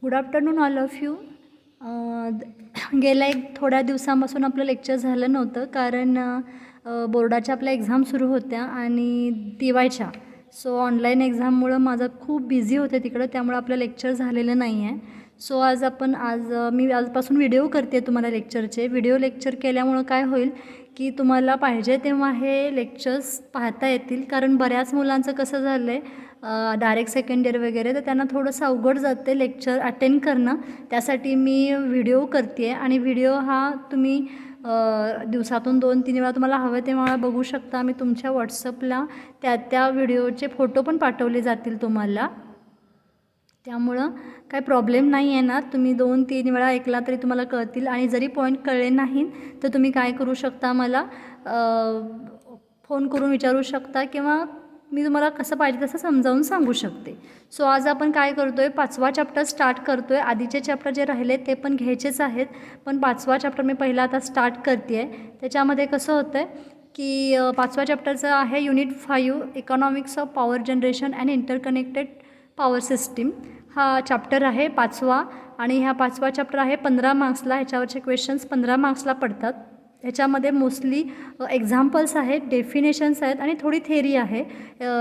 Good afternoon all of you. गेल्या एक थोड्या दिवसांपासून आपलं लेक्चर झालं नव्हतं कारण बोर्डाच्या आपल्या एक्झाम सुरू होत्या आणि दिवाळीच्या. सो ऑनलाईन एक्झाममुळं माझं खूप बिझी होते तिकडं, त्यामुळं आपलं लेक्चर झालेलं नाही आहे. सो मी आजपासून व्हिडिओ करते तुम्हाला लेक्चरचे. व्हिडिओ लेक्चर केल्यामुळं काय होईल की तुम्हाला पाहिजे तेव्हा हे लेक्चर्स पाहता येतील, कारण बऱ्याच मुलांचं कसं झालं आहे डायरेक्ट सेकंड इयर वगैरे, तर त्यांना थोडंसं अवघड जाते लेक्चर अटेंड करणं. त्यासाठी मी व्हिडिओ करते आहे आणि व्हिडिओ हा तुम्ही दिवसातून 2-3 वेळा तुम्हाला हवं तेव्हा बघू शकता. मी तुमच्या व्हॉट्सअपला त्या व्हिडिओचे फोटो पण पाठवले जातील तुम्हाला, त्यामुळं काय प्रॉब्लेम नाही येणार. तुम्ही 2-3 वेळा ऐकला तरी तुम्हाला कळतील आणि जरी पॉईंट कळले नाहीत तर तुम्ही काय करू शकता, मला फोन करून विचारू शकता किंवा मी तुम्हाला कसं पाहिजे तसं समजावून सांगू शकते. सो आज आपण काय करतो आहे, 5वा चॅप्टर स्टार्ट करतो आहे. आधीचे चॅप्टर जे राहिले ते पण घ्यायचेच आहेत, पण 5वा चॅप्टर मी पहिला आता स्टार्ट करते आहे. त्याच्यामध्ये कसं होतं आहे की 5व्या चॅप्टरचं आहे unit 5 economics of power generation and interconnected power system. हा चॅप्टर आहे 5वा आणि ह्या 5वा चॅप्टर आहे 15 मार्क्सला. ह्याच्यावरचे क्वेश्चन्स 15 मार्क्सला पडतात. ह्याच्यामध्ये मोस्टली एक्झाम्पल्स आहेत, डेफिनेशन्स आहेत आणि थोडी थेरी आहे.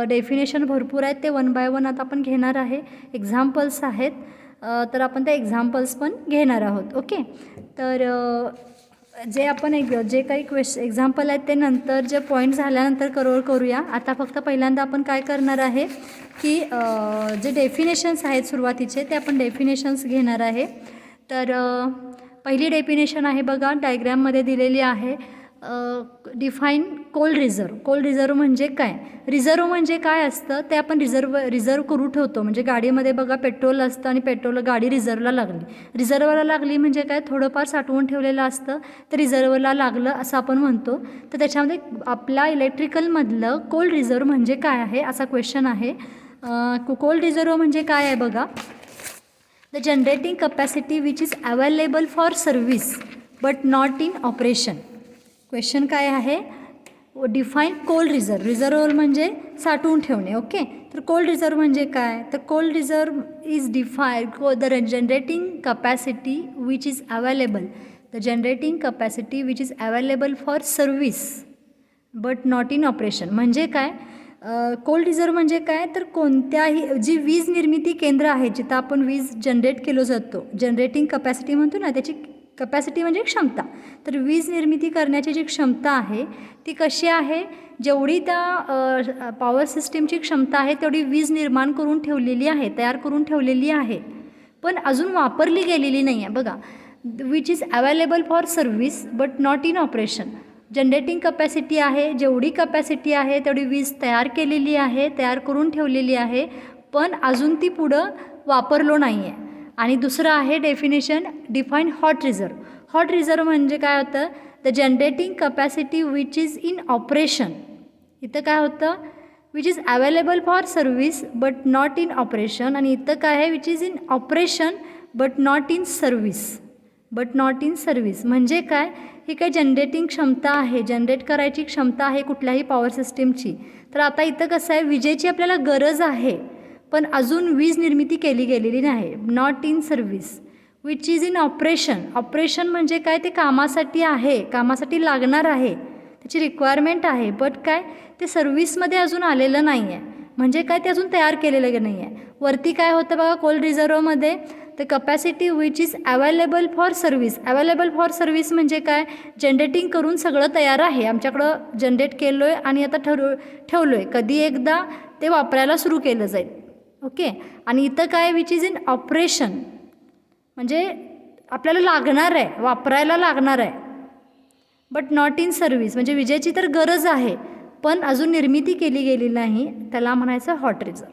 डेफिनेशन भरपूर आहेत, ते 1 बाय 1 आता आपण घेणार आहे. एक्झाम्पल्स आहेत, तर आपण ते एक्झाम्पल्स पण घेणार आहोत. ओके, तर जे काही एक्झाम्पल आहेत ते नंतर जे पॉईंट झाल्यानंतर करूया. आता फक्त पहिल्यांदा आपण काय करणार आहे की जे डेफिनेशन्स आहेत सुरुवातीचे ते आपण डेफिनेशन्स घेणार आहे. तर पहिली डेफिनेशन आहे बघा, डायग्रॅममध्ये दिलेली आहे. Define cold reserve. Cold reserve म्हणजे काय? रिझर्व म्हणजे काय असतं ते आपण रिझर्व करू ठेवतो. म्हणजे गाडीमध्ये बघा पेट्रोल असतं आणि गाडी रिझर्वला लागली म्हणजे काय, थोडंफार साठवून ठेवलेलं असतं तर रिझर्वला लागलं असं आपण म्हणतो. तर त्याच्यामध्ये आपला इलेक्ट्रिकलमधलं कोल्ड रिझर्व म्हणजे काय आहे असा क्वेश्चन आहे. कोल्ड रिझर्व म्हणजे काय आहे बघा, the generating capacity which is available for service but not in operation. Question काय आहे, डिफाईन कोल्ड रिझर्व. रिझर्व म्हणजे साठवून ठेवणे. ओके, तर कोल्ड रिझर्व म्हणजे काय, तर cold reserve is the generating capacity which is available. The generating capacity which is available for service but not in operation. म्हणजे काय, कोल्ड रिझर्व म्हणजे काय, तर कोणत्याही जी वीज निर्मिती केंद्र आहे जिथं आपण वीज जनरेट केलं जातो, जनरेटिंग कपॅसिटी म्हणतो ना, त्याची कपॅसिटी म्हणजे क्षमता. तर वीज निर्मिती करण्याची जी क्षमता आहे ती कशी आहे, जेवढी त्या पॉवर सिस्टीमची क्षमता आहे तेवढी वीज निर्माण करून ठेवलेली आहे, तयार करून ठेवलेली आहे, पण अजून वापरली गेलेली नाही आहे. बघा, which is available for service but not in operation. Generating capacity आहे, जेवढी कपॅसिटी आहे तेवढी वीज तयार केलेली आहे, तयार करून ठेवलेली आहे, पण अजून ती पुढं वापरलो नाही आहे. आणि दुसरं आहे definition, define hot reserve. Hot reserve म्हणजे काय होतं, the generating capacity which is in operation. इथं काय होतं, which is available for service but not in operation. आणि इथं काय आहे, which is in operation but not in service. म्हणजे काय, ही काही जनरेटिंग क्षमता आहे, जनरेट करायची क्षमता आहे कुठल्याही पॉवर सिस्टीमची. तर आता इथं कसं आहे, विजेची आपल्याला गरज आहे पण अजून वीज निर्मिती केली गेलेली नाही. Not in service. Which is in operation. Operation म्हणजे काय, ते कामासाठी आहे, कामासाठी लागणार आहे, त्याची रिक्वायरमेंट आहे, बट काय ते सर्व्हिसमध्ये अजून आलेलं नाही आहे. म्हणजे काय, ते अजून तयार केलेलं नाही आहे. वरती काय होतं बघा, कोल्ड रिझर्वमध्ये the capacity which is available for service. Available for service म्हणजे काय, जनरेटिंग करून सगळं तयार आहे, आमच्याकडं जनरेट केलं आहे आणि आता ठेवलो आहे, कधी एकदा ते वापरायला सुरू केलं जाईल. ओके, आणि इथं काय, विच इज इन ऑपरेशन म्हणजे आपल्याला लागणार आहे, वापरायला लागणार आहे, बट नॉट इन सर्व्हिस म्हणजे विजेची तर गरज आहे पण अजून निर्मिती केली गेली नाही, त्याला म्हणायचं हॉट रिझर्व.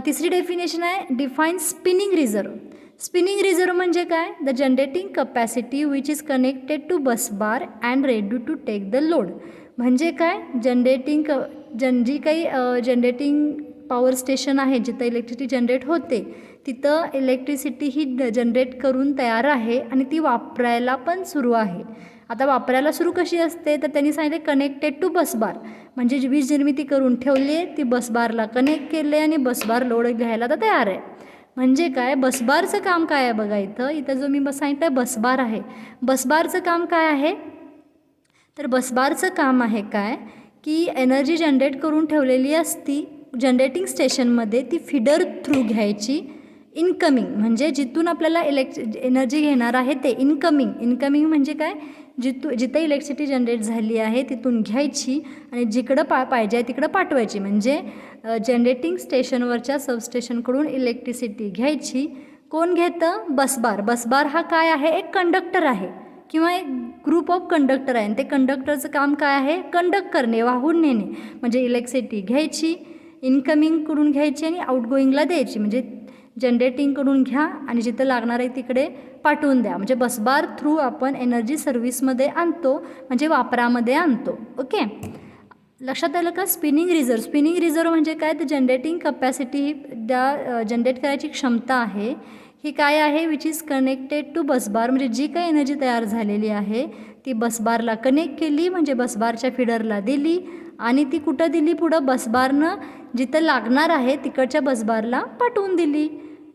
तिसरी डेफिनेशन आहे, define spinning reserve. Spinning reserve म्हणजे काय, the generating capacity which is connected to busbar and ready to take the load. म्हणजे काय, जी काही जनरेटिंग पॉवर स्टेशन आहे जिथं इलेक्ट्रिसिटी जनरेट होते तिथं इलेक्ट्रिसिटी ही जनरेट करून तयार आहे आणि ती वापरायला पण सुरू आहे. आता वापरायला सुरू कशी असते, तर त्यांनी सांगितले कनेक्टेड टू बसबार. म्हणजे वीज निर्मिती करून ठेवली आहे, ती बसबारला कनेक्ट केले आणि बसबार लोड घ्यायला तर तयार आहे. म्हणजे काय, बसबारचं काम काय आहे बघा, इथं जो मी सांगितलं आहे बसबार आहे. बसबारचं काम काय आहे, तर बसबारचं काम आहे काय, की एनर्जी जनरेट करून ठेवलेली असती जनरेटिंग स्टेशनमध्ये, ती फीडर थ्रू घ्यायची. इनकमिंग म्हणजे जिथून आपल्याला एनर्जी घेणार आहे ते इनकमिंग म्हणजे काय, जिथं इलेक्ट्रिसिटी जनरेट झाली आहे तिथून घ्यायची आणि जिकडं पाहिजे तिकडं पाठवायची. म्हणजे जनरेटिंग स्टेशनवरच्या सबस्टेशनकडून इलेक्ट्रिसिटी घ्यायची. कोण घेतं, बसबार. बसबार हा काय आहे, एक कंडक्टर आहे किंवा एक ग्रुप ऑफ कंडक्टर आहे. आणि ते कंडक्टरचं काम काय आहे, कंडक्ट करणे, वाहून नेणे. म्हणजे इलेक्ट्रिसिटी घ्यायची, इनकमिंगकडून घ्यायची आणि आउटगोईंगला द्यायची. म्हणजे जनरेटिंगकडून घ्या आणि जिथं लागणार आहे तिकडे पाठवून द्या. म्हणजे बसबार थ्रू आपण एनर्जी सर्व्हिसमध्ये आणतो, म्हणजे वापरामध्ये आणतो. ओके, लक्षात आलं का. स्पिनिंग रिझर्व म्हणजे काय, तर जनरेटिंग कपॅसिटी, जनरेट करायची क्षमता आहे ही काय आहे, which is connected to busbar. म्हणजे जी काही एनर्जी तयार झालेली आहे ती बसबारला कनेक्ट केली, म्हणजे बसबारच्या फीडरला दिली आणि ती कुठं दिली, पुढं बसबारनं जिथं लागणार आहे तिकडच्या बसबारला पाठवून दिली.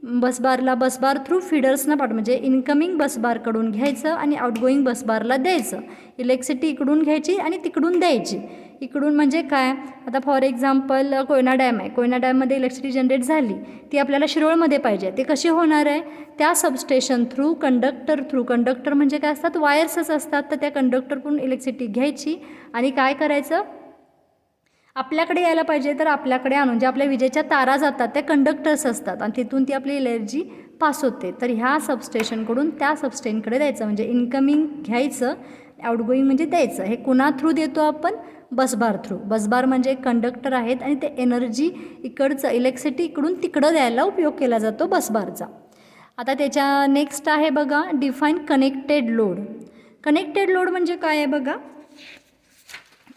बसबार थ्रू फीडर्सना म्हणजे इनकमिंग बसबारकडून घ्यायचं आणि आउटगोईंग बसबारला द्यायचं. इलेक्ट्रिसिटी इकडून घ्यायची आणि तिकडून द्यायची. इकडून म्हणजे काय, आता फॉर एक्झाम्पल कोयना डॅम आहे, कोयना डॅममध्ये इलेक्ट्रिसिटी जनरेट झाली, ती आपल्याला शिरोळमध्ये पाहिजे. ते कशी होणार आहे, त्या सबस्टेशन थ्रू, कंडक्टर म्हणजे काय असतात, वायर्सच असतात. तर त्या कंडक्टरकडून इलेक्ट्रिसिटी घ्यायची आणि काय करायचं, आपल्याकडे यायला पाहिजे तर आपल्याकडे आणून, जे आपल्या विजेच्या तारा जातात त्या कंडक्टर्स असतात आणि तिथून ती आपली एनर्जी पास होते. तर ह्या सबस्टेशनकडून त्या सबस्टेशनकडे द्यायचं. म्हणजे इनकमिंग घ्यायचं, आउटगोईंग म्हणजे द्यायचं. हे कुणा थ्रू देतो आपण, बसबार थ्रू. बसबार म्हणजे कंडक्टर आहेत आणि ते एनर्जी इकडचं इलेक्ट्रिसिटी इकडून तिकडं द्यायला उपयोग केला जातो बसबारचा. आता त्याच्या नेक्स्ट आहे बघा, डिफाईन कनेक्टेड लोड म्हणजे काय आहे बघा,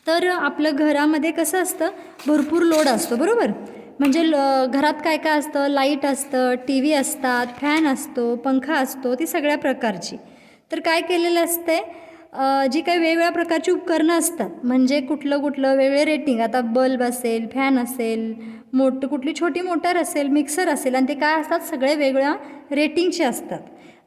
तर आपलं घरामध्ये कसं असतं, भरपूर लोड असतो बरोबर. म्हणजे घरात काय काय असतं, लाईट असतं, टी व्ही असतात, फॅन असतो, पंखा असतो, ती सगळ्या प्रकारची. तर काय केलेलं असते, जी काही वेगवेगळ्या प्रकारची उपकरणं असतात, म्हणजे कुठलं वेगळे रेटिंग, आता बल्ब असेल, फॅन असेल, कुठली छोटी मोटर असेल, मिक्सर असेल, आणि ते काय असतात, सगळे वेगळ्या रेटिंगचे असतात.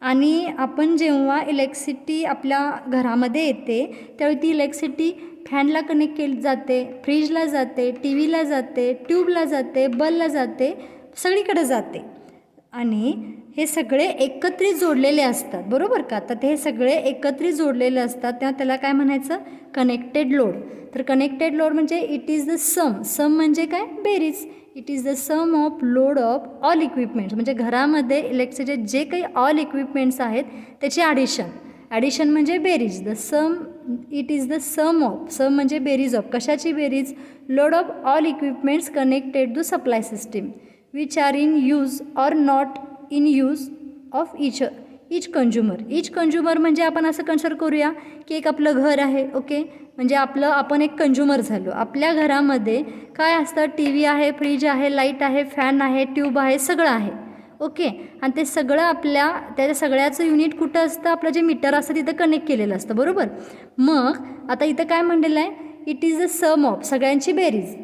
आणि आपण जेव्हा इलेक्ट्रिसिटी आपल्या घरामध्ये येते त्यावेळी ती इलेक्ट्रिसिटी फॅनला कनेक्ट केली जाते, फ्रीजला जाते, टी व्हीला जाते, ट्यूबला जाते, बल्बला जाते, सगळीकडे जाते. आणि हे सगळे एकत्रित जोडलेले असतात बरोबर का. तर ते हे सगळे एकत्रित जोडलेले असतात, तेव्हा त्याला काय म्हणायचं, कनेक्टेड लोड. तर कनेक्टेड लोड म्हणजे इट इज द सम म्हणजे काय, बेरीज. It is the sum of load of all equipments. म्हणजे घरामध्ये इलेक्ट्रिसिटी जे काही ऑल इक्विपमेंट्स आहेत त्याची ॲडिशन म्हणजे बेरीज. इट इज द सम म्हणजे बेरीज ऑफ, कशाची बेरीज, load of all equipments connected to supply system which are in use or not in use of each consumer म्हणजे आपण असं कन्सिडर करूया की एक आपलं घर आहे. ओके, म्हणजे आपण एक कंझ्युमर झालो. आपल्या घरामध्ये काय असतं, टी व्ही आहे, फ्रीज आहे, लाईट आहे, फॅन आहे, ट्यूब आहे, सगळं आहे. ओके, आणि ते सगळं त्या सगळ्याचं युनिट कुठं असतं, आपलं जे मीटर असतं तिथं कनेक्ट केलेलं असतं बरोबर. मग आता इथं काय म्हणलेलं आहे, it is the sum of, सगळ्यांची बेरीज,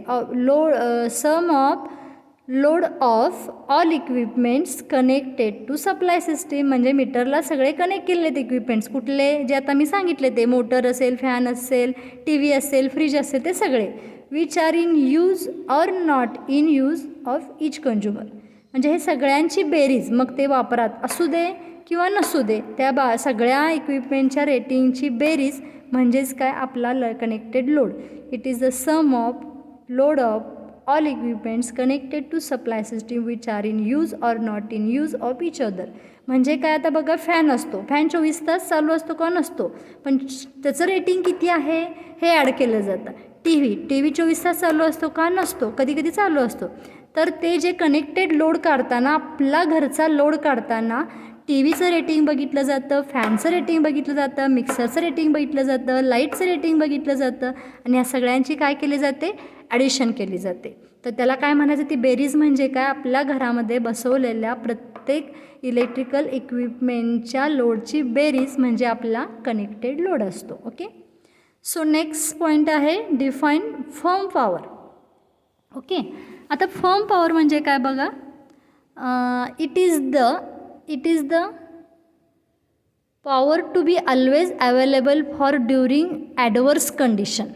sum of load of all equipments connected to supply system. म्हणजे मीटरला सगळे कनेक्ट केलेले ते इक्विपमेंट्स कुठले, जे आता मी सांगितले, ते मोटर असेल, फॅन असेल, टी व्ही असेल, फ्रीज असेल, ते सगळे which are in use or not in use of each consumer. म्हणजे हे सगळ्यांची बेरीज, मग ते वापरात असू दे किंवा नसू दे, त्या सगळ्या इक्विपमेंटच्या रेटिंगची बेरीज म्हणजेच काय, आपला connected load. It is the sum of load of all equipments connected to supply system which are in use or not in use of each other. म्हणजे काय, आता बघा फॅन असतो, फॅन 24 तास चालू असतो का, नसतो, पण त्याचं रेटिंग किती आहे हे ॲड केलं जातं. टी व्ही 24 तास चालू असतो का, नसतो, कधी कधी चालू असतो. तर ते जे कनेक्टेड लोड काढताना, आपला घरचा लोड काढताना टी व्हीचं रेटिंग बघितलं जातं, फॅनचं रेटिंग बघितलं जातं, मिक्सरचं रेटिंग बघितलं जातं, लाईटचं रेटिंग बघितलं जातं, आणि या सगळ्यांची काय केली जाते, ॲडिशन केली जाते. तर त्याला काय म्हणायचं, ती बेरीज म्हणजे काय, आपल्या घरामध्ये बसवलेल्या प्रत्येक इलेक्ट्रिकल इक्विपमेंटच्या लोडची बेरीज म्हणजे आपला कनेक्टेड लोड असतो. ओके, सो नेक्स्ट पॉईंट आहे डिफाईन फर्म पॉवर. ओके, आता फर्म पॉवर म्हणजे काय बघा, it is the power to be always available for during adverse condition.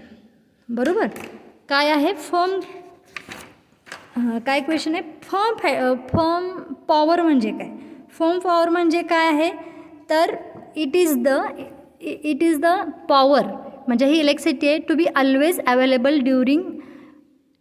बरोबर. काय आहे फर्म, काय क्वेश्चन आहे, फर्म पॉवर म्हणजे काय, फर्म पॉवर म्हणजे काय आहे, तर इट इज द पॉवर म्हणजे ही इलेक्ट्रिसिटी आहे to be always available during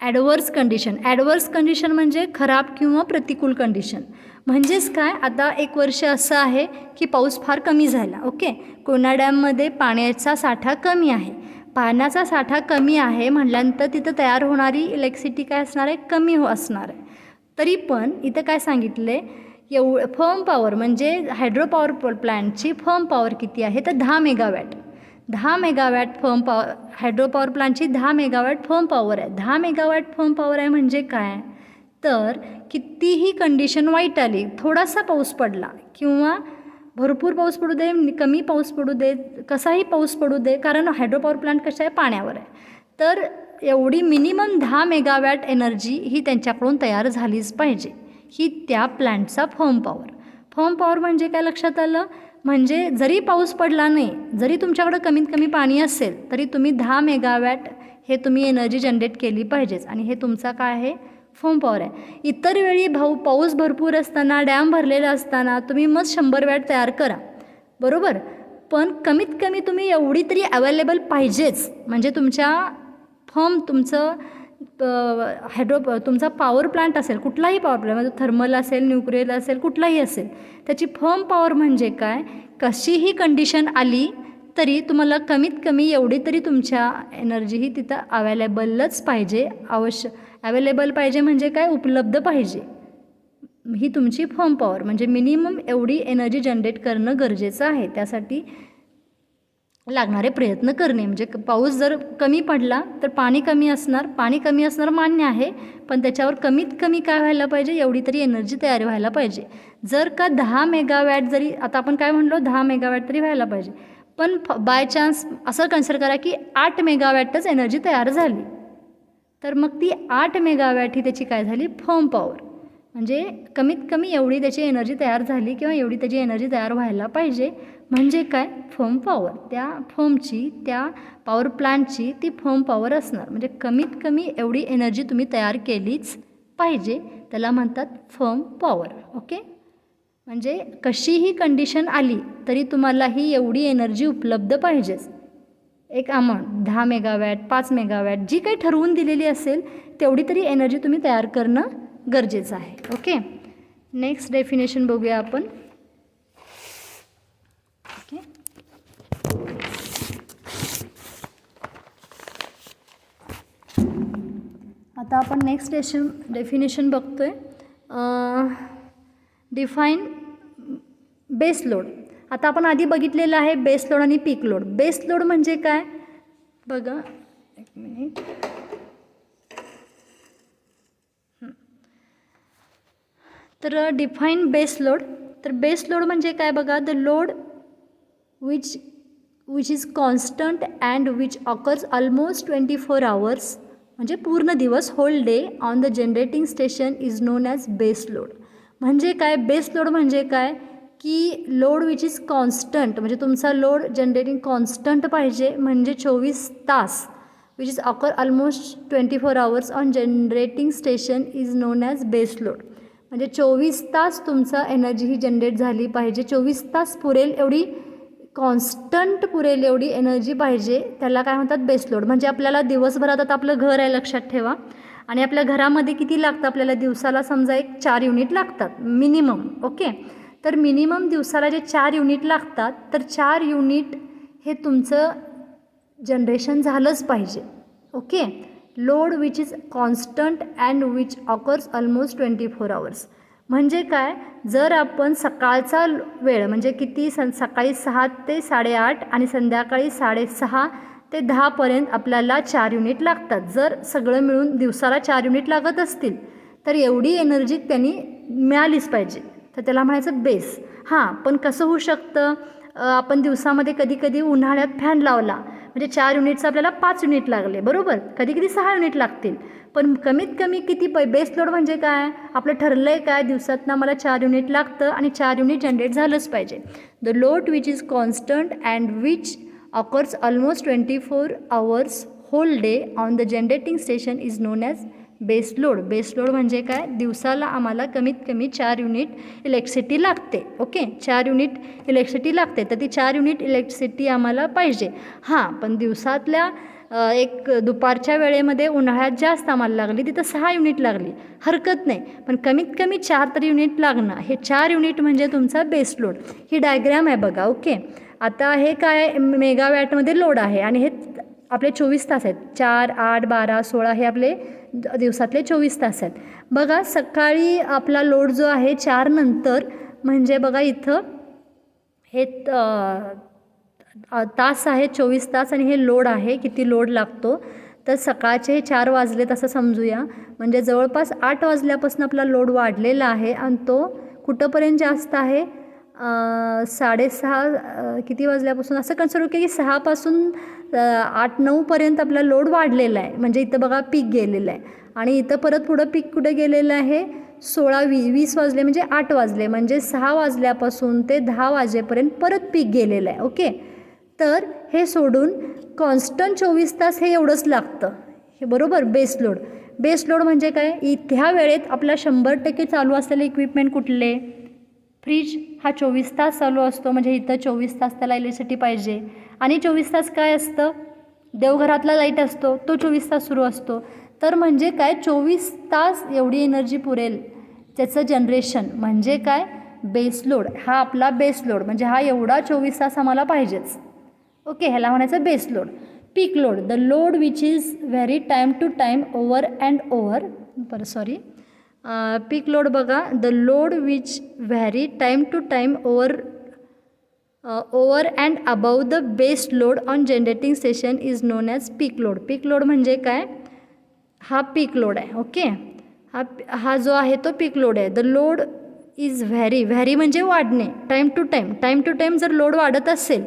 adverse condition. Adverse condition म्हणजे खराब किंवा प्रतिकूल कंडिशन. म्हणजेच काय, आता एक वर्ष असं आहे की पाऊस फार कमी झाला. ओके, कोयना डॅममध्ये पाण्याचा साठा कमी आहे. पाण्याचा साठा कमी आहे म्हटल्यानंतर तिथं तयार होणारी इलेक्ट्रिसिटी काय असणार आहे, कमी असणार आहे. तरी पण इथं काय सांगितलं आहे, फर्म पॉवर म्हणजे हायड्रो पॉवर प्लॅन्टची फर्म पॉवर किती आहे, तर 10 megawatt. 10 megawatt firm power, hydro power प्लांटची 10 मेगावॅट फर्म पॉवर आहे. 10 मेगावॅट फर्म पॉवर आहे म्हणजे काय, तर कितीही कंडिशन वाईट आली, थोडासा पाऊस पडला किंवा भरपूर पाऊस पडू दे, कमी पाऊस पडू दे, कसाही पाऊस पडू दे, कारण हायड्रो पॉवर प्लांट कशा आहे, पाण्यावर आहे, तर एवढी मिनिमम 10 मेगावॅट एनर्जी ही त्यांच्याकडून तयार झालीच पाहिजे. ही त्या प्लॅन्टचा फर्म पॉवर. फर्म पॉवर म्हणजे काय लक्षात आलं, म्हणजे जरी पाऊस पडला नाही, जरी तुमच्याकडं कमीत कमी पाणी असेल, तरी तुम्ही 10 मेगावॅट हे तुम्ही एनर्जी जनरेट केली पाहिजेच. आणि हे तुमचा काय आहे, फर्म पॉवर आहे. इतर वेळी पाऊस भरपूर असताना, डॅम भरलेला असताना तुम्ही मग 100 वॅट तयार करा, बरोबर, पण कमीत कमी तुम्ही एवढी तरी अवेलेबल पाहिजेच. म्हणजे तुमचं तुमचा पॉवर प्लांट असेल, कुठलाही पॉवर प्लांट म्हणजे थर्मल असेल, न्यूक्लिअर असेल, कुठलाही असेल, त्याची फर्म पॉवर म्हणजे काय, कशीही कंडिशन आली तरी तुम्हाला कमीत कमी एवढी तरी तुमच्या एनर्जी ही तिथं अवेलेबलच पाहिजे. अवेलेबल पाहिजे म्हणजे काय, उपलब्ध पाहिजे. ही तुमची फर्म पॉवर म्हणजे मिनिमम एवढी एनर्जी जनरेट करणं गरजेचं आहे. त्यासाठी लागणारे प्रयत्न करणे. म्हणजे पाऊस जर कमी पडला तर पाणी कमी असणार मान्य आहे, पण त्याच्यावर कमीत कमी काय व्हायला पाहिजे, एवढी तरी एनर्जी तयार व्हायला पाहिजे. जर का 10 मेगावॅट जरी, आता आपण काय म्हणलो, 10 मेगावॅट तरी व्हायला पाहिजे, पण बाय चान्स असं कन्सिडर करा की 8 मेगावॅटच एनर्जी तयार झाली, तर मग ती 8 मेगावॅट ही त्याची काय झाली, फर्म पॉवर. म्हणजे कमीत कमी एवढी त्याची एनर्जी तयार झाली किंवा एवढी त्याची एनर्जी तयार व्हायला पाहिजे. म्हणजे काय, फर्म पॉवर. त्या फर्मची, त्या पॉवर प्लांटची ती फर्म पॉवर असणार. म्हणजे कमीत कमी एवढी एनर्जी तुम्ही तयार केलीच पाहिजे, त्याला म्हणतात फर्म पॉवर. ओके, म्हणजे कशीही कंडिशन आली तरी तुम्हाला ही एवढी एनर्जी उपलब्ध पाहिजेच. एक अमाऊंट 10 मेगावॅट, 5 मेगावॅट, जी काही ठरवून दिलेली असेल तेवढी तरी एनर्जी तुम्ही तयार करणं गरजेचं आहे. ओके, नेक्स्ट डेफिनेशन बघूया आपण. ओके, आता आपण नेक्स्ट डेफिनेशन बघतोय. Define base load. आता आपण आधी बघितलेलं आहे बेस लोड आणि पीक लोड. बेस लोड म्हणजे काय बघा, एक मिनिट. तर डिफाईन बेस लोड. तर बेस लोड म्हणजे काय बघा, the load which is constant and which occurs almost 24 hours, म्हणजे पूर्ण दिवस, whole day on the generating station is known as base load. म्हणजे काय, बेस लोड म्हणजे काय की लोड विच इज कॉन्स्टंट, म्हणजे तुमचा लोड जनरेटिंग कॉन्स्टंट पाहिजे, म्हणजे 24 तास, which is occur almost 24 hours on generating station is known as base load. म्हणजे 24 तास तुमचा एनर्जी ही जनरेट झाली पाहिजे, 24 तास पुरेल एवढी, कॉन्स्टंट पुरेल एवढी एनर्जी पाहिजे, त्याला काय म्हणतात बेस लोड. म्हणजे आपल्याला दिवसभरात, आता आपलं घर आहे लक्षात ठेवा, आणि आपल्या घरामध्ये किती लागतं आपल्याला दिवसाला, समजा एक 4 युनिट लागतात मिनिमम. ओके, तर मिनिमम दिवसाला जे 4 युनिट लागतात, तर 4 युनिट हे तुमचं जनरेशन झालंच पाहिजे. Okay, load which is constant and which occurs almost 24 hours. म्हणजे काय, जर आपण सकाळचा वेळ म्हणजे किती, सकाळी 6 ते 8:30 आणि संध्याकाळी 6:30 ते 10 आपल्याला 4 युनिट लागतात. जर सगळं मिळून दिवसाला 4 युनिट लागत असतील तर एवढी एनर्जी त्यांनी मिळालीच पाहिजे, तर त्याला म्हणायचं बेस. हां, पण कसं होऊ शकतं, आपण दिवसामध्ये कधी कधी उन्हाळ्यात फॅन लावला म्हणजे 4 युनिटचं आपल्याला 5 युनिट लागले, बरोबर, कधी कधी 6 युनिट लागतील. पण कमीत कमी किती बेस लोड म्हणजे काय, आपलं ठरलं आहे काय, दिवसातनं मला 4 युनिट लागतं आणि 4 युनिट जनरेट झालंच पाहिजे. The load which is constant and which occurs almost 24 hours whole day on the generating station is known as base load. Base load म्हणजे काय, दिवसाला आम्हाला कमीत कमी 4 युनिट इलेक्ट्रिसिटी लागते. ओके, 4 युनिट इलेक्ट्रिसिटी लागते, तर ती 4 युनिट इलेक्ट्रिसिटी आम्हाला पाहिजे. हां, पण दिवसातल्या एक दुपारच्या वेळेमध्ये उन्हाळ्यात जास्त आम्हाला लागली, तिथं 6 युनिट लागली, हरकत नाही, पण कमीत कमी 4 तरी युनिट लागणं, हे 4 युनिट म्हणजे तुमचा बेस लोड. ही डायग्रॅम आहे बघा. ओके, आता हे काय मेगावॅटमध्ये लोड आहे आणि हे आपले 24 तास आहेत. 4, 8, 12, 16 हे आपले दिवसातले 24 तास आहेत. बघा सकाळी आपला लोड जो आहे 4 नंतर म्हणजे बघा इथं हे तास आहे 24 तास आणि हे लोड आहे, किती लोड लागतो, तर सकाळचे हे 4 वाजलेत असं समजूया, म्हणजे जवळपास 8 वाजल्यापासून आपला लोड वाढलेला आहे आणि तो कुठंपर्यंत जास्त आहे, 6:30 किती वाजल्यापासून असं कन्सिडर की 6 पासून 8-9पर्यंत आपला लोड वाढलेला आहे. म्हणजे इथं बघा पीक गेलेलं आहे आणि इथं परत पुढं पीक कुठं गेलेलं आहे, 16-20 वाजले म्हणजे 8 वाजले, म्हणजे 6 वाजल्यापासून ते 10 वाजेपर्यंत परत पीक गेलेलं आहे. ओके, तर हे सोडून कॉन्स्टंट 24 तास हे एवढंच लागतं, हे बरोबर बेस लोड. बेस लोड म्हणजे काय, ह्या वेळेत आपला 100% चालू असलेले इक्विपमेंट कुठले, फ्रीज हा 24 तास चालू असतो, म्हणजे इथं 24 तास त्याला इलेक्ट्रिसिटी पाहिजे. आणि 24 तास काय असतं, देवघरातला लाईट असतो, तो 24 तास सुरू असतो, तर म्हणजे काय 24 तास एवढी एनर्जी पुरेल त्याचं जनरेशन, म्हणजे काय बेस लोड. हा आपला बेस लोड, म्हणजे हा एवढा 24 तास आम्हाला पाहिजेच. ओके, ह्याला म्हणायचं base load. Peak load, the load which is very time to time over and over, peak load बघा, the load which vary time to time over and above the base load on generating station is known as peak load. Peak load म्हणजे काय, हा पीक load आहे. Okay, हा जो आहे तो पीक load आहे. द लोड इज व्हॅरी म्हणजे वाढणे, टाईम टू टाईम जर लोड वाढत असेल,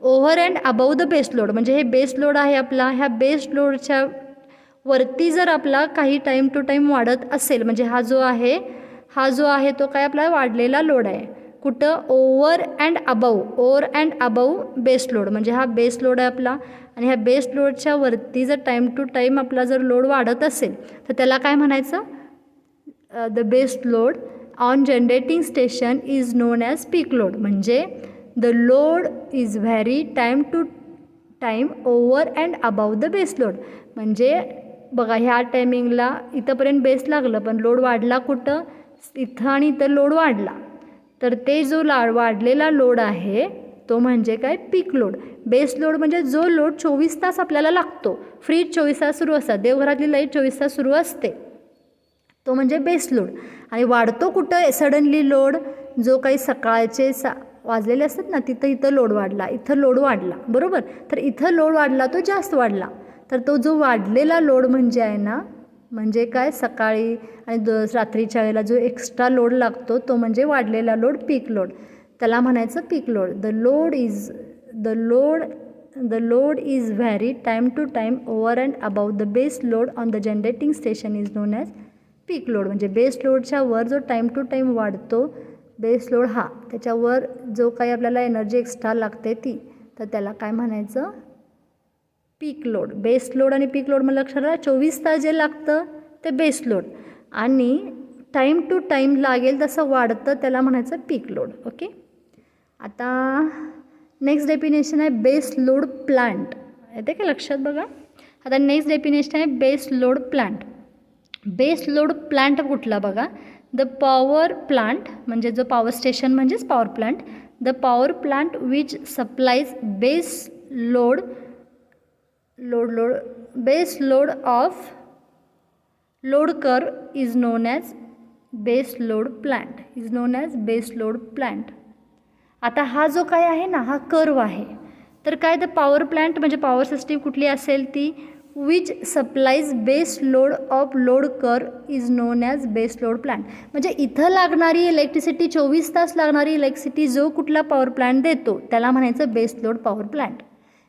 over and above the base load म्हणजे हे बेस लोड आहे आपला, ह्या बेस लोडच्या वरती जर आपला काही टाईम टू टाईम वाढत असेल, म्हणजे हा जो आहे तो काय आपला वाढलेला लोड आहे. कुठं, over and above base load, म्हणजे हा बेस लोड आहे आपला आणि ह्या बेस लोडच्या वरती जर टाईम टू टाईम आपला जर लोड वाढत असेल तर त्याला काय म्हणायचं, the base load on generating station is known as peak load. म्हणजे the load is vary time to time over and above the base load. म्हणजे बघा ह्या टायमिंगला इथंपर्यंत बेस लागलं, पण लोड वाढला कुठं, इथं आणि इथं लोड वाढला, तर ते जो वाढलेला लोड आहे तो म्हणजे काय, पीक लोड. बेस लोड म्हणजे जो लोड 24 तास आपल्याला लागतो, फ्रीज 24 तास सुरू असतात, देवघरातली लाईट 24 तास सुरू असते, तो म्हणजे बेस लोड. आणि वाढतो कुठं सडनली लोड, जो काही सकाळचे वाजलेले असतात ना, इथं लोड वाढला, इथं लोड वाढला, बरोबर, तर इथं लोड वाढला तो जास्त वाढला, तर तो जो वाढलेला लोड म्हणजे आहे ना, म्हणजे काय लोड आणि रात्रीच्या वेळेला जो एक्स्ट्रा लोड लागतो तो म्हणजे वाढलेला लोड, पीक लोड, त्याला म्हणायचं peak load. The load is vary time to time over and above the base load on the generating station is known as peak load. म्हणजे बेस लोडच्या वर जो टाईम टू टाईम वाढतो base load, हा त्याच्यावर जो काही आपल्याला एनर्जी एक्स्ट्रा लागते ती, तर त्याला काय म्हणायचं, पीक लोड. बेस लोड आणि पीक लोड मला लक्षात राहा, 24 तास जे लागतं ते बेस लोड आणि टाईम टू टाईम लागेल तसं वाढतं त्याला म्हणायचं पीक लोड. ओके, आता नेक्स्ट डेफिनेशन आहे बेस लोड प्लांट. येते का लक्षात बघा. आता नेक्स्ट डेफिनेशन आहे base load plant. Base load plant कुठला बघा, द पॉवर प्लांट म्हणजे जो पॉवर स्टेशन म्हणजेच power plant, the power plant which supplies base load base load of load curve is known as base load plant. आता हा जो काय आहे ना, हा कर्व आहे, तर काय द पॉवर प्लांट म्हणजे पॉवर सिस्टीम कुठली असेल ती, which supplies base load of load curve is known as base load plant. म्हणजे इथं लागणारी इलेक्ट्रिसिटी 24 तास लागणारी इलेक्ट्रिसिटी जो कुठला पॉवर प्लांट देतो त्याला म्हणायचं बेस लोड पॉवर प्लांट.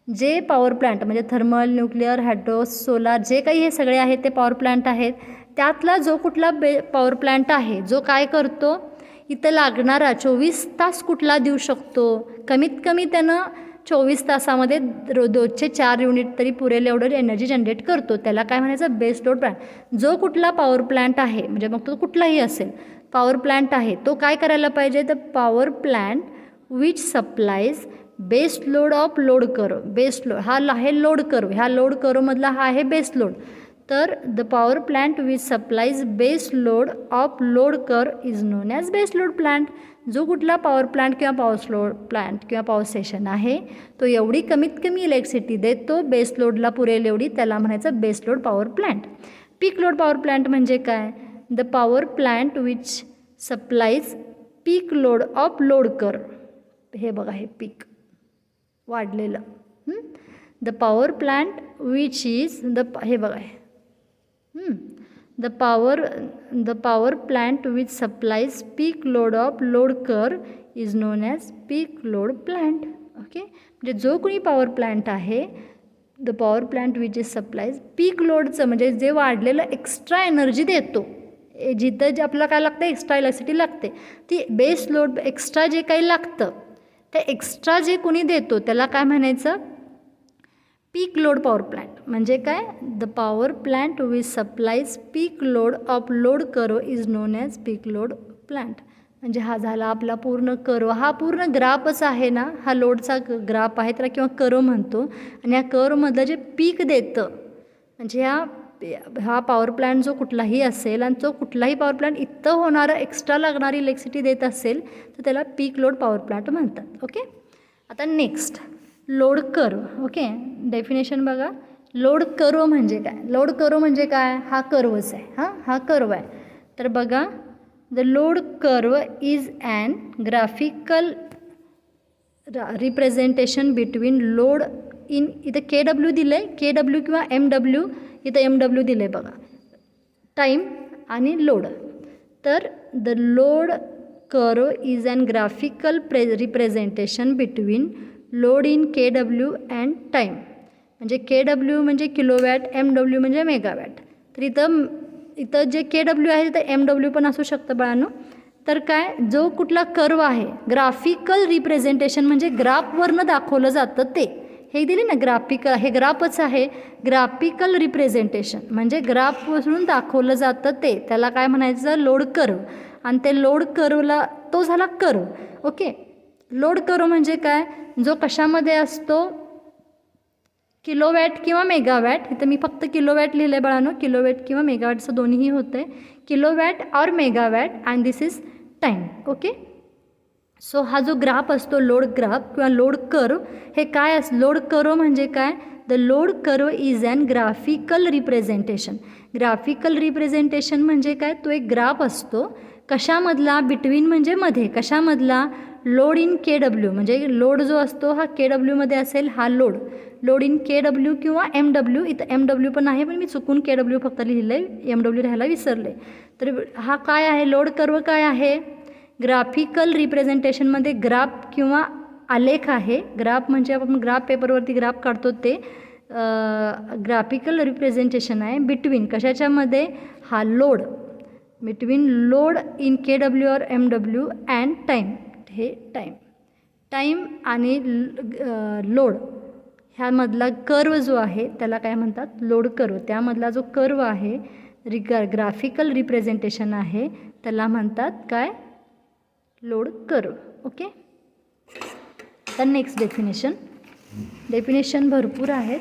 जे पॉवर प्लांट म्हणजे थर्मल, न्यूक्लिअर, हायड्रो, सोलार जे काही हे सगळे आहेत ते पॉवर प्लांट आहेत, त्यातला जो कुठला पॉवर प्लांट आहे जो काय करतो, इथं लागणारा 24 तास कुठला देऊ शकतो, कमीत कमी त्यानं 24 तासामध्ये रोजचे 4 युनिट तरी पुरेल एवढं एनर्जी जनरेट करतो, त्याला काय म्हणायचं बेस लोड प्लांट. जो कुठला पॉवर प्लांट आहे म्हणजे मग तो कुठलाही असेल पॉवर प्लांट आहे तो काय करायला पाहिजे, the power plant which supplies base load of load curve. Base load हा आहे लोड कर्व, ह्या लोड कर्वमधला हा आहे बेस लोड. तर the power plant which supplies base load of load curve is known as base load plant. जो कुठला power plant किंवा power load plant किंवा पॉवर स्टेशन आहे तो एवढी कमीत कमी इलेक्ट्रिसिटी देतो बेस लोडला पुरेल एवढी, त्याला म्हणायचं base load power plant. Peak load power plant म्हणजे काय, the power plant which supplies peak load of load curve. हे बघा हे पीक वाढलेलं. The power plant which is हे बघा the power plant which supplies peak load of load curve is known as peak load plant. Okay, म्हणजे जो कोणी power plant आहे the power plant which is supplies peak लोडचं म्हणजे जे वाढलेलं एक्स्ट्रा एनर्जी देतो, जिथं जे आपल्याला काय लागतं एक्स्ट्रा इलेक्ट्रिसिटी लागते ती बेस लोड एक्स्ट्रा जे काही लागतं ते एक्स्ट्रा जे कोणी देतो त्याला काय म्हणायचं पीक लोड पॉवर प्लांट. म्हणजे काय, the power plant which supplies peak load of load curve is known as peak load plant. म्हणजे हा झाला आपला पूर्ण कर्व. हा पूर्ण ग्राफच आहे ना, हा लोडचा ग्राफ आहे त्याला किंवा कर्व म्हणतो. आणि या कर्वमधलं जे पीक देतं म्हणजे हा पॉवर प्लांट जो कुठलाही असेल आणि तो कुठलाही पॉवर प्लांट इथं होणारं एक्स्ट्रा लागणारी इलेक्ट्रिसिटी देत असेल तर त्याला पीक लोड पॉवर प्लांट म्हणतात. ओके, आता next load curve. Okay, definition बघा. लोड कर्व म्हणजे काय, लोड कर्व म्हणजे काय, हा कर्वच आहे. हा कर्व आहे. तर बघा, the load curve is an graphical representation between load in, इथं KW दिलं आहे, KW किंवा MW, इथं MW दिलं आहे बघा, टाईम आणि लोड. तर the load curve is an graphical representation between load in KW and time. म्हणजे KW म्हणजे किलोवॅट, MW म्हणजे मेगावॅट. तर इथं जे KW आहे तिथं MW पण असू शकतं बाळांनो. तर काय, जो कुठला कर्व आहे ग्राफिकल रिप्रेझेंटेशन म्हणजे ग्राफवरनं दाखवलं जातं ते, हे दिले ना ग्राफिकल, हे ग्राफच आहे. ग्राफिकल रिप्रेझेंटेशन म्हणजे ग्राफवरून दाखवलं जातं ते, त्याला काय म्हणायचं लोड कर्व. आणि ते लोड कर्वला तो झाला कर्व. ओके, लोड कर्व म्हणजे काय, जो कशामध्ये असतो किलोवॅट किंवा मेगावॅट. इथं मी फक्त किलोवॅट लिहिलं आहे बाळांनो, किलोवॅट किंवा मेगावॅटचं दोन्हीही होतं आहे, kilowatt or megawatt and this is time. Okay, so हा जो ग्राफ असतो लोड ग्राफ किंवा लोड कर्व, हे काय लोड कर्व म्हणजे काय, the load curve is an graphical representation. Graphical representation म्हणजे काय, तो एक ग्राफ असतो कशामधला, बिटवीन म्हणजे मध्ये, कशामधला, लोड इन KW म्हणजे लोड जो असतो हा KWमध्ये असेल, हा लोड इन KW किंवा MW. इथं MW पण आहे पण मी चुकून KW फक्त लिहिलं आहे, MW राहायला विसरले. तर हा काय आहे लोड कर्व, काय आहे ग्राफिकल रिप्रेझेंटेशनमध्ये ग्राफ किंवा आलेख आहे. ग्राफ म्हणजे आपण ग्राफ पेपरवरती ग्राफ काढतो ते ग्राफिकल रिप्रेझेंटेशन आहे. बिटवीन कशाच्यामध्ये, हा load, between load in KW और MW अँड टाईम. हे टाईम आणि लोड ह्यामधला कर्व जो आहे त्याला काय म्हणतात लोड कर्व. त्यामधला जो कर्व आहे ग्राफिकल रिप्रेझेंटेशन आहे त्याला म्हणतात काय लोड कर्व. ओके, तर नेक्स्ट डेफिनेशन भरपूर आहेत.